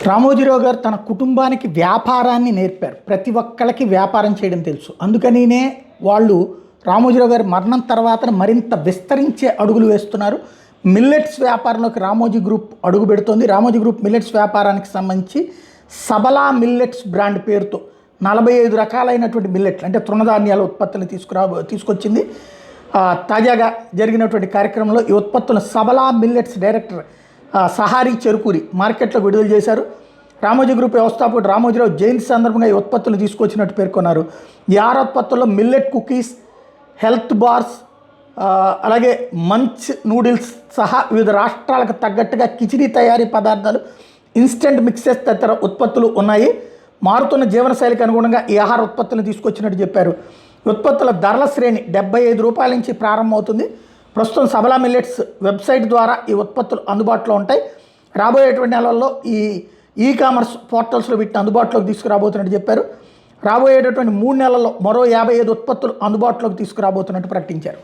రామోజీరావు గారు తన కుటుంబానికి వ్యాపారాన్ని నేర్పారు. ప్రతి ఒక్కళ్ళకి వ్యాపారం చేయడం తెలుసు. అందుకనినే వాళ్ళు రామోజీరావు గారి మరణం తర్వాత మరింత విస్తరించే అడుగులు వేస్తున్నారు. మిల్లెట్స్ వ్యాపారంలోకి రామోజీ గ్రూప్ అడుగు పెడుతోంది. రామోజీ గ్రూప్ మిల్లెట్స్ వ్యాపారానికి సంబంధించి సబలా మిల్లెట్స్ బ్రాండ్ పేరుతో 45 రకాలైనటువంటి మిల్లెట్లు అంటే తృణధాన్యాల ఉత్పత్తులను తీసుకొచ్చింది. తాజాగా జరిగినటువంటి కార్యక్రమంలో ఈ ఉత్పత్తులను సబలా మిల్లెట్స్ డైరెక్టర్ సహారీ చెరుకూరి మార్కెట్లోకి విడుదల చేశారు. రామోజీ గ్రూప్ వ్యవస్థాపకుడు రామోజీరావు జయంతి సందర్భంగా ఈ ఉత్పత్తులు తీసుకొచ్చినట్టు పేర్కొన్నారు. ఈ 6 ఉత్పత్తుల్లో మిల్లెట్ కుకీస్, హెల్త్ బార్స్, అలాగే మంచ్ నూడిల్స్ సహా వివిధ రాష్ట్రాలకు తగ్గట్టుగా కిచిడీ తయారీ పదార్థాలు, ఇన్స్టెంట్ మిక్సెస్ తదితర ఉత్పత్తులు ఉన్నాయి. మారుతున్న జీవనశైలికి అనుగుణంగా ఈ ఆహార ఉత్పత్తులను తీసుకొచ్చినట్టు చెప్పారు. ఉత్పత్తుల ధరల శ్రేణి 75 రూపాయల నుంచి ప్రారంభమవుతుంది. ప్రస్తుతం సబలా మిల్లెట్స్ వెబ్సైట్ ద్వారా ఈ ఉత్పత్తులు అందుబాటులో ఉంటాయి. రాబోయేటువంటి నెలల్లో ఈ కామర్స్ పోర్టల్స్లో వీటిని అందుబాటులోకి తీసుకురాబోతున్నట్టు చెప్పారు. రాబోయేటటువంటి 3 నెలల్లో మరో 55 ఉత్పత్తులు అందుబాటులోకి తీసుకురాబోతున్నట్టు ప్రకటించారు.